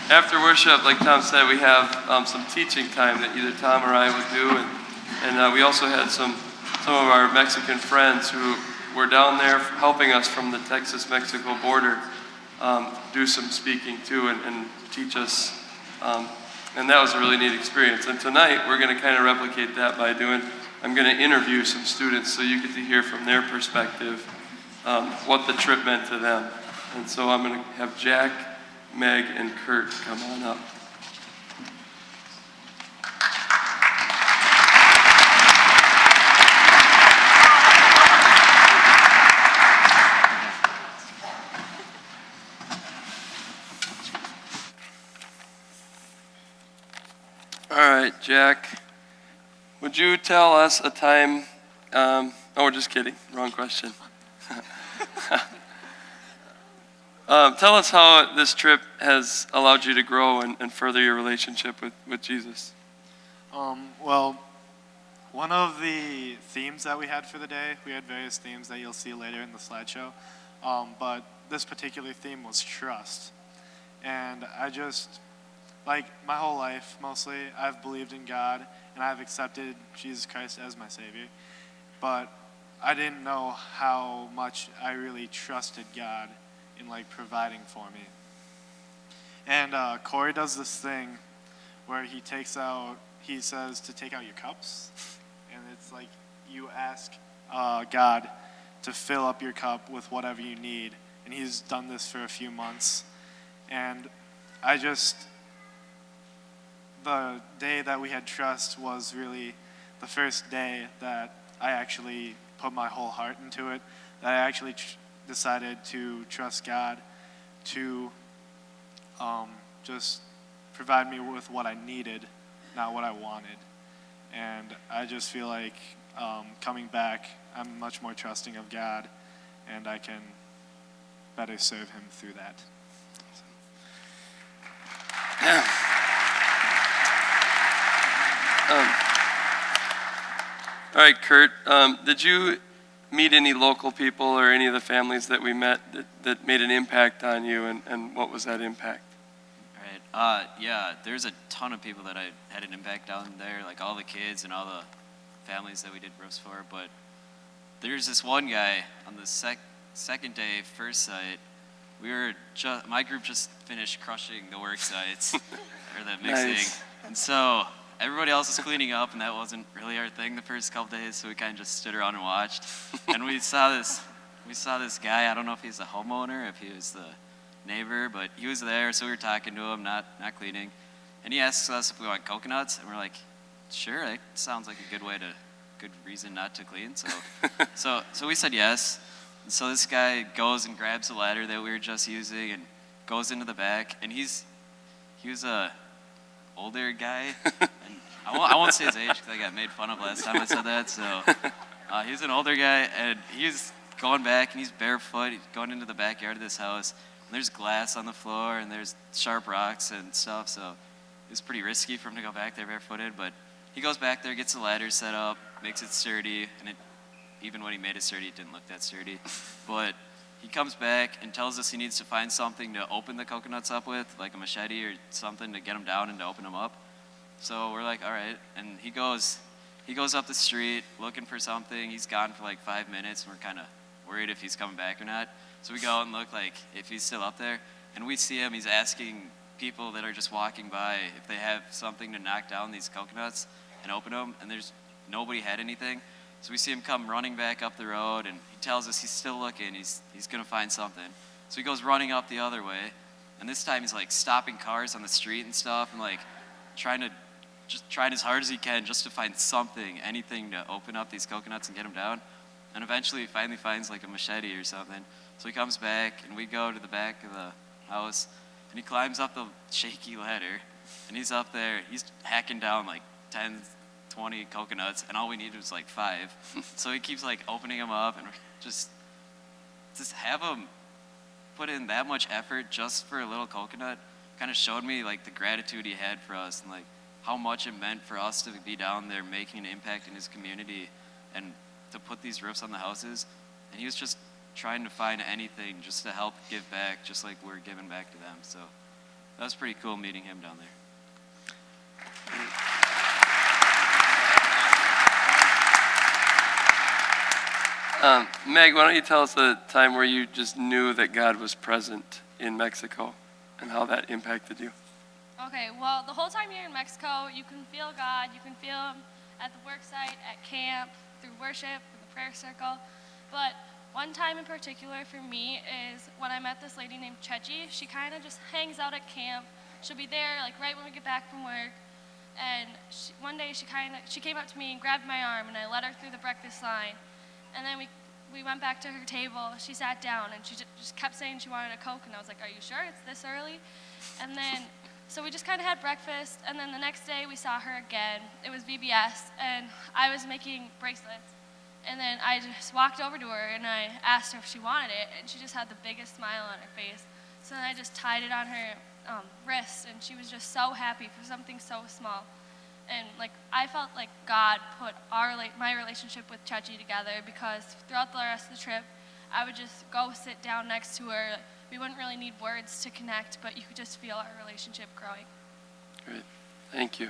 After worship, like Tom said, we have some teaching time that either Tom or I would do, and we also had some of our Mexican friends who were down there helping us from the Texas-Mexico border do some speaking too and teach us, and that was a really neat experience. And tonight we're going to kind of replicate that by I'm going to interview some students so you get to hear from their perspective what the trip meant to them. And so I'm going to have Jack, Meg, and Kurt come on up. All right, Jack, would you tell us a time, just kidding, wrong question. Tell us how this trip has allowed you to grow and further your relationship with Jesus. Well, one of the themes that we had for the day, we had various themes that you'll see later in the slideshow, but this particular theme was trust. And I just, like my whole life mostly, I've believed in God and I've accepted Jesus Christ as my Savior, but I didn't know how much I really trusted God in like providing for me. And Corey does this thing where he says to take out your cups, and it's like you ask God to fill up your cup with whatever you need, and he's done this for a few months. And the day that we had trust was really the first day that I actually put my whole heart into it, that I actually decided to trust God to just provide me with what I needed, not what I wanted. And I just feel like coming back, I'm much more trusting of God, and I can better serve him through that. Yeah. All right, Kurt, did you meet any local people or any of the families that we met that made an impact on you, and what was that impact? All right. Yeah, there's a ton of people that I had an impact down there, like all the kids and all the families that we did roofs for. But there's this one guy on the second day, first site. My group just finished crushing the work sites, or the mixing. Nice. And so everybody else was cleaning up, and that wasn't really our thing the first couple days, so we kind of just stood around and watched. And we saw this guy. I don't know if he's the homeowner, if he was the neighbor, but he was there, so we were talking to him, not cleaning. And he asks us if we want coconuts, and we're like, sure, that sounds like a good reason not to clean. So we said yes. And so this guy goes and grabs the ladder that we were just using and goes into the back, and he was a older guy, and I won't say his age because I got made fun of last time I said that. So he's an older guy, and he's going back, and he's barefoot. He's going into the backyard of this house, and there's glass on the floor, and there's sharp rocks and stuff. So it was pretty risky for him to go back there barefooted. But he goes back there, gets the ladder set up, makes it sturdy, and even when he made it sturdy, it didn't look that sturdy. But he comes back and tells us he needs to find something to open the coconuts up with, like a machete or something to get them down and to open them up. So we're like, all right. And he goes up the street looking for something. He's gone for like 5 minutes, and we're kind of worried if he's coming back or not. So we go out and look like if he's still up there. And we see him, he's asking people that are just walking by if they have something to knock down these coconuts and open them. And nobody had anything. So we see him come running back up the road, and he tells us he's still looking. He's going to find something. So he goes running up the other way, and this time he's like stopping cars on the street and stuff, and like trying as hard as he can just to find something, anything to open up these coconuts and get them down. And eventually he finally finds like a machete or something. So he comes back, and we go to the back of the house, and he climbs up the shaky ladder, and he's up there. He's hacking down like 10, 20 coconuts, and all we needed was like 5. So he keeps like opening them up, and just have him put in that much effort just for a little coconut kind of showed me like the gratitude he had for us, and like how much it meant for us to be down there making an impact in his community and to put these roofs on the houses. And he was just trying to find anything just to help give back, just like we're giving back to them. So that was pretty cool meeting him down there. Meg, why don't you tell us a time where you just knew that God was present in Mexico and how that impacted you? Okay, well, the whole time you're in Mexico, you can feel God. You can feel Him at the work site, at camp, through worship, in the prayer circle. But one time in particular for me is when I met this lady named Chechi. She kind of just hangs out at camp. She'll be there like right when we get back from work. And one day she came up to me and grabbed my arm, and I led her through the breakfast line. And then we went back to her table. She sat down, and she just kept saying she wanted a Coke. And I was like, "Are you sure it's this early?" And then, so we just kind of had breakfast. And then the next day we saw her again. It was VBS, and I was making bracelets. And then I just walked over to her, and I asked her if she wanted it. And she just had the biggest smile on her face. So then I just tied it on her wrist, and she was just so happy for something so small. And like I felt like God put my relationship with Chechi together, because throughout the rest of the trip, I would just go sit down next to her. We wouldn't really need words to connect, but you could just feel our relationship growing. Great. Thank you.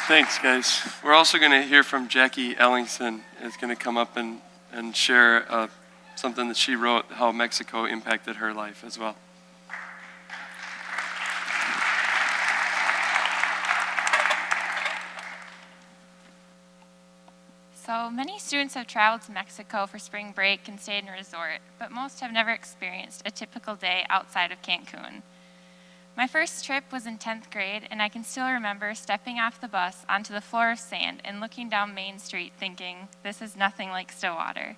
Thanks, guys. We're also going to hear from Jackie Ellingson. Is going to come up and share something that she wrote, how Mexico impacted her life as well. So many students have traveled to Mexico for spring break and stayed in a resort, but most have never experienced a typical day outside of Cancun. My first trip was in 10th grade, and I can still remember stepping off the bus onto the floor of sand and looking down Main Street thinking, this is nothing like Stillwater.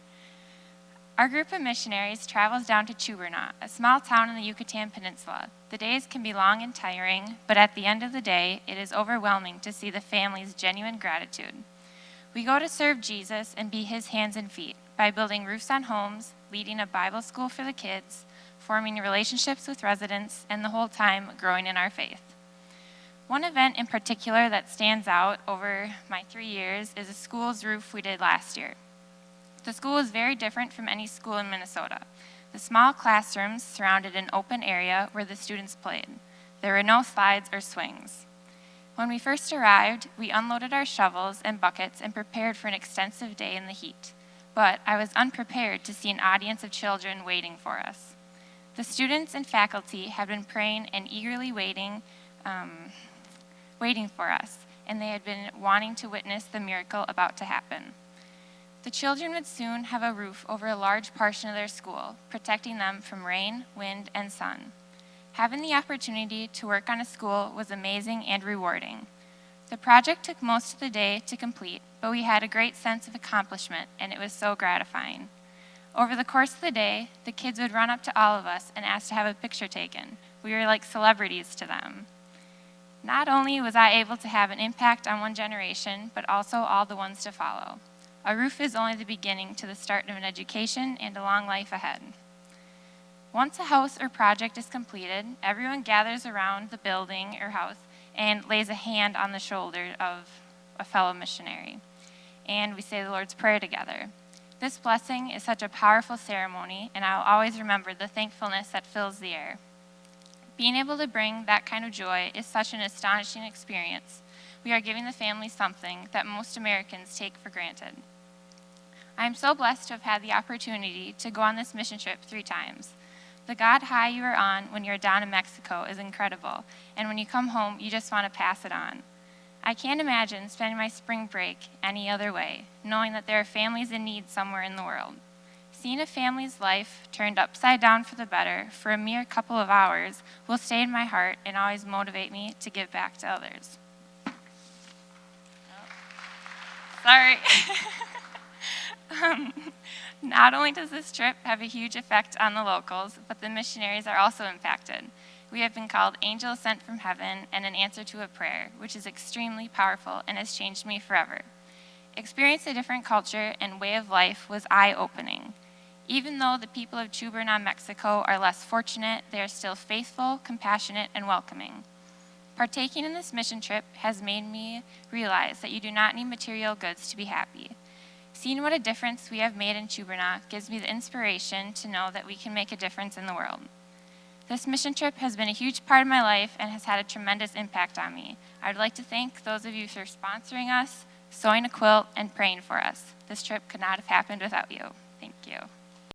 Our group of missionaries travels down to Chuberna, a small town in the Yucatan Peninsula. The days can be long and tiring, but at the end of the day, it is overwhelming to see the family's genuine gratitude. We go to serve Jesus and be his hands and feet by building roofs on homes, leading a Bible school for the kids, forming relationships with residents, and the whole time growing in our faith. One event in particular that stands out over my 3 years is a school's roof we did last year. The school was very different from any school in Minnesota. The small classrooms surrounded an open area where the students played. There were no slides or swings. When we first arrived, we unloaded our shovels and buckets and prepared for an extensive day in the heat. But I was unprepared to see an audience of children waiting for us. The students and faculty had been praying and eagerly waiting for us, and they had been wanting to witness the miracle about to happen. The children would soon have a roof over a large portion of their school, protecting them from rain, wind, and sun. Having the opportunity to work on a school was amazing and rewarding. The project took most of the day to complete, but we had a great sense of accomplishment, and it was so gratifying. Over the course of the day, the kids would run up to all of us and ask to have a picture taken. We were like celebrities to them. Not only was I able to have an impact on one generation, but also all the ones to follow. A roof is only the beginning to the start of an education and a long life ahead. Once a house or project is completed, everyone gathers around the building or house and lays a hand on the shoulder of a fellow missionary. And we say the Lord's Prayer together. This blessing is such a powerful ceremony, and I'll always remember the thankfulness that fills the air. Being able to bring that kind of joy is such an astonishing experience. We are giving the family something that most Americans take for granted. I am so blessed to have had the opportunity to go on this mission trip 3 times. The God high you are on when you're down in Mexico is incredible, and when you come home, you just want to pass it on. I can't imagine spending my spring break any other way, knowing that there are families in need somewhere in the world. Seeing a family's life turned upside down for the better for a mere couple of hours will stay in my heart and always motivate me to give back to others. Sorry. Not only does this trip have a huge effect on the locals, but the missionaries are also impacted. We have been called angels sent from heaven and an answer to a prayer, which is extremely powerful and has changed me forever. Experiencing a different culture and way of life was eye-opening. Even though the people of Chuberna, Mexico are less fortunate, they are still faithful, compassionate, and welcoming. Partaking in this mission trip has made me realize that you do not need material goods to be happy. Seeing what a difference we have made in Chuberna gives me the inspiration to know that we can make a difference in the world. This mission trip has been a huge part of my life and has had a tremendous impact on me. I would like to thank those of you for sponsoring us, sewing a quilt, and praying for us. This trip could not have happened without you. Thank you.